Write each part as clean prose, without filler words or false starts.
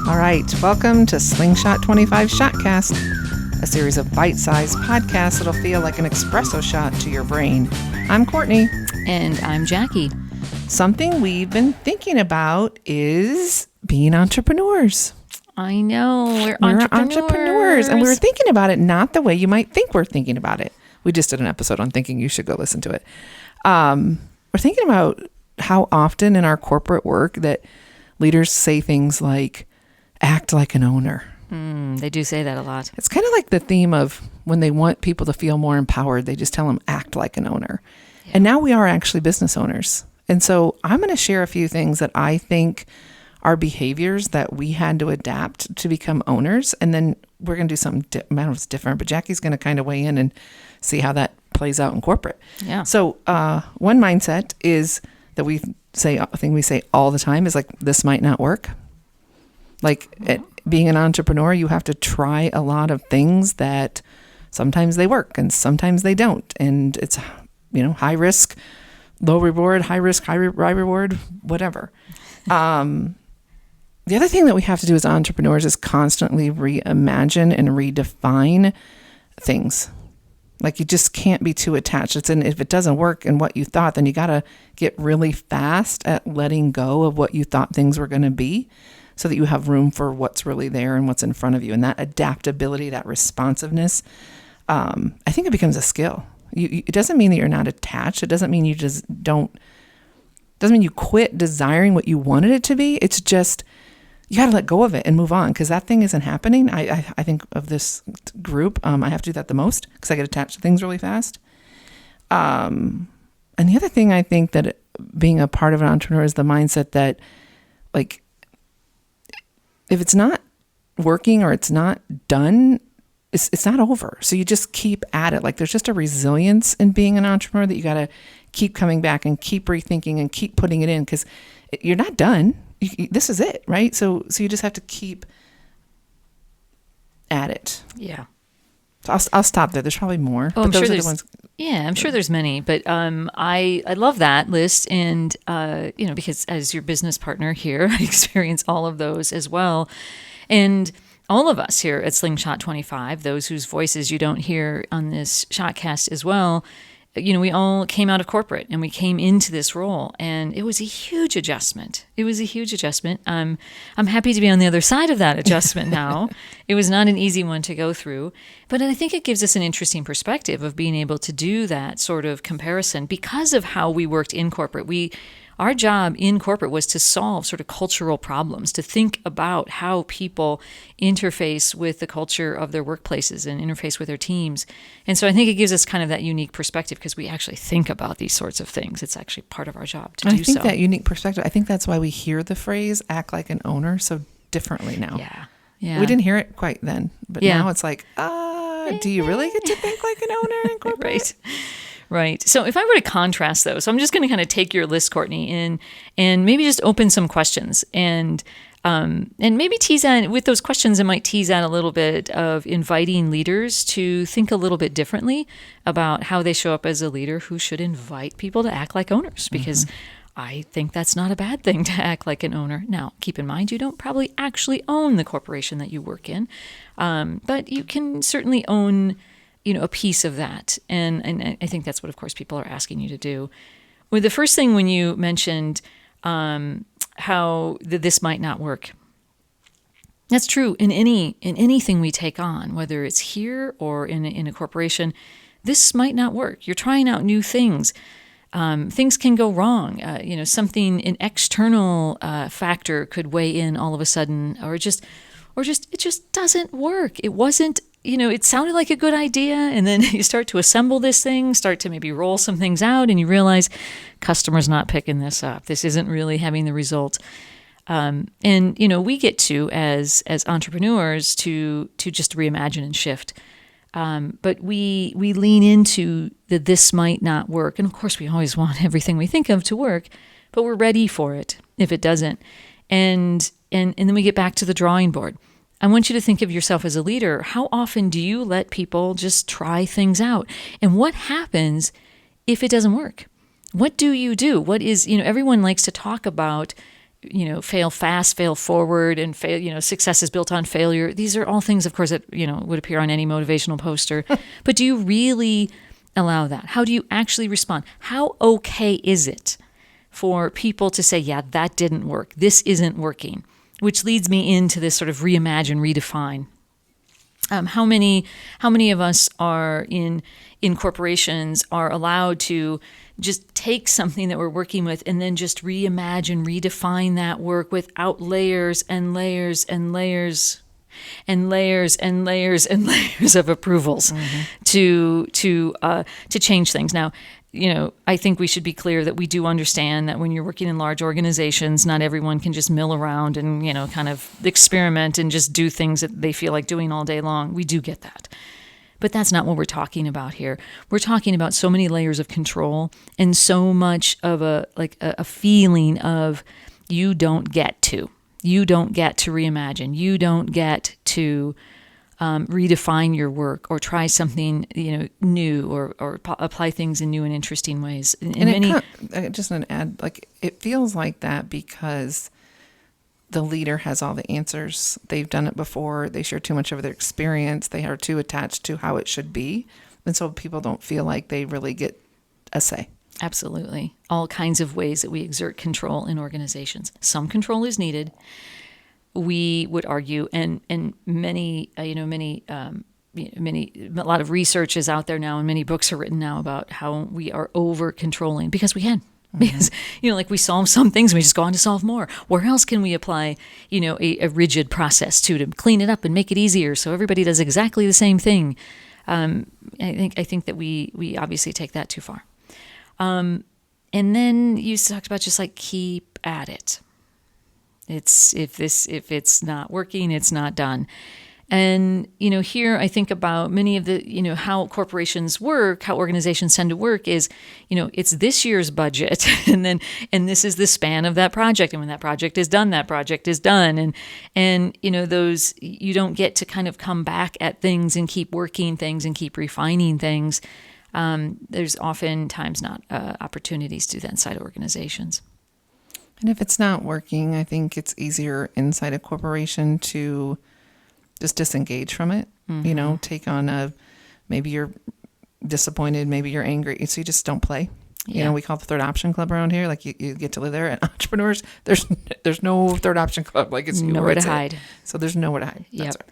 All right, welcome to Slingshot 25 Shotcast, a series of bite-sized podcasts that'll feel like an espresso shot to your brain. I'm Courtney. And I'm Jackie. Something we've been thinking about is being entrepreneurs. I know, we're entrepreneurs. And we were thinking about it not the way you might think we're thinking about it. We just did an episode on thinking. You should go listen to it. We're thinking about how often in our corporate work that leaders say things like, act like an owner. They do say that a lot. It's kind of like the theme of when they want people to feel more empowered, they just tell them act like an owner. Yeah. And now we are actually business owners. And so I'm going to share a few things that I think are behaviors that we had to adapt to become owners. And then we're going to do something, I don't know if it's different, but Jackie's going to kind of weigh in and see how that plays out in corporate. Yeah. So one mindset is that a thing we say all the time is like, this might not work. Like being an entrepreneur, you have to try a lot of things that sometimes they work and sometimes they don't. And it's, high risk, low reward, high risk, high reward, whatever. The other thing that we have to do as entrepreneurs is constantly reimagine and redefine things. Like you just can't be too attached. If it doesn't work in what you thought, then you got to get really fast at letting go of what you thought things were going to be, so that you have room for what's really there and what's in front of you. And that adaptability, that responsiveness, I think it becomes a skill. It doesn't mean that you're not attached. It doesn't mean you doesn't mean you quit desiring what you wanted it to be. It's just, you got to let go of it and move on, because that thing isn't happening. I think of this group, I have to do that the most because I get attached to things really fast. And the other thing I think that being a part of an entrepreneur is the mindset that, like, if it's not working or it's not done, it's not over. So you just keep at it. Like there's just a resilience in being an entrepreneur that you got to keep coming back and keep rethinking and keep putting it in, because you're not done. This is it, right? So you just have to keep at it. Yeah. So I'll stop there. There's probably more. Oh, I'm sure there's. Yeah, I'm sure there's many, but I love that list, and because as your business partner here, I experience all of those as well, and all of us here at Slingshot 25, those whose voices you don't hear on this Shotcast as well, we all came out of corporate and we came into this role, and it was a huge adjustment. I'm happy to be on the other side of that adjustment now. It was not an easy one to go through, but I think it gives us an interesting perspective of being able to do that sort of comparison because of how we worked in corporate. Our job in corporate was to solve sort of cultural problems, to think about how people interface with the culture of their workplaces and interface with their teams. And so I think it gives us kind of that unique perspective because we actually think about these sorts of things. It's actually part of our job to do so. I think that unique perspective, I think that's why we hear the phrase act like an owner so differently now. Yeah. We didn't hear it quite then, but now it's like, do you really get to think like an owner in corporate? Right. So if I were to contrast those, so I'm just going to kind of take your list, Courtney, and maybe just open some questions and maybe tease out with those questions. It might tease out a little bit of inviting leaders to think a little bit differently about how they show up as a leader who should invite people to act like owners, because I think that's not a bad thing to act like an owner. Now, keep in mind, you don't probably actually own the corporation that you work in, but you can certainly own a piece of that. And I think that's what, of course, people are asking you to do. Well, the first thing when you mentioned how this might not work, that's true in anything we take on, whether it's here or in a corporation. This might not work. You're trying out new things. Things can go wrong. An external factor could weigh in all of a sudden, or it just doesn't work. It wasn't. It sounded like a good idea, and then you start to assemble this thing, start to maybe roll some things out, and you realize customer's not picking this up. This isn't really having the result. We get to, as entrepreneurs, to just reimagine and shift. But we lean into this might not work. And of course, we always want everything we think of to work, but we're ready for it if it doesn't. And then we get back to the drawing board. I want you to think of yourself as a leader. How often do you let people just try things out? And what happens if it doesn't work? What do you do? What is, everyone likes to talk about fail fast, fail forward, and fail, success is built on failure. These are all things, of course, that, would appear on any motivational poster. But do you really allow that? How do you actually respond? How okay is it for people to say, yeah, that didn't work, this isn't working? Which leads me into this sort of reimagine, redefine. How many of us are in corporations are allowed to just take something that we're working with and then just reimagine, redefine that work without layers and layers and layers and layers and layers and layers of approvals to change things? Now, I think we should be clear that we do understand that when you're working in large organizations, not everyone can just mill around and, kind of experiment and just do things that they feel like doing all day long. We do get that. But that's not what we're talking about here. We're talking about so many layers of control and so much of a feeling of you don't get to reimagine. You don't get to redefine your work or try something new or apply things in new and interesting ways. Just an add, it feels like that because the leader has all the answers. They've done it before. They share too much of their experience. They are too attached to how it should be. And so people don't feel like they really get a say. Absolutely. All kinds of ways that we exert control in organizations. Some control is needed, we would argue, and many, a lot of research is out there now, and many books are written now about how we are over controlling because we can. Because, we solve some things, we just go on to solve more. Where else can we apply, a rigid process to clean it up and make it easier so everybody does exactly the same thing? I think that we obviously take that too far. And then you talked about just keep at it. If it's not working, it's not done. And, here I think about many of the, how corporations work, how organizations tend to work is, it's this year's budget and this is the span of that project. And when that project is done, that project is done. And, those, you don't get to kind of come back at things and keep working things and keep refining things. There's oftentimes not opportunities to do that inside organizations. And if it's not working, I think it's easier inside a corporation to just disengage from it, take on maybe you're disappointed, maybe you're angry. So you just don't play. Yeah. We call it the third option club around here. You get to live there. And entrepreneurs, there's no third option club. It's nowhere to hide. So there's nowhere to hide. That's right.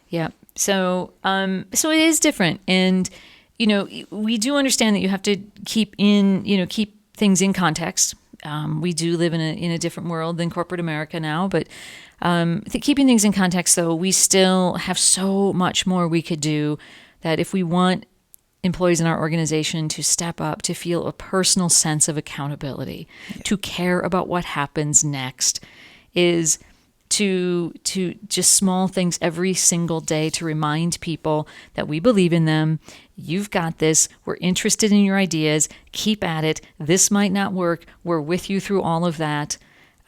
Yeah. So it is different. And, we do understand that you have to keep things in context. We do live in a different world than corporate America now, but keeping things in context, though, we still have so much more we could do that if we want employees in our organization to step up, to feel a personal sense of accountability, to care about what happens next, is to just small things every single day to remind people that we believe in them. You've got this. We're interested in your ideas. Keep at it. This might not work. We're with you through all of that.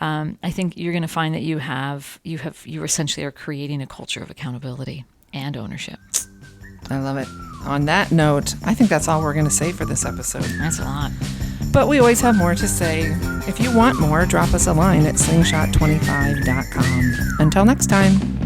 I think you're going to find that you essentially are creating a culture of accountability and ownership. I love it. On that note, I think that's all we're going to say for this episode. That's a lot. But we always have more to say. If you want more, drop us a line at slingshot25.com. Until next time.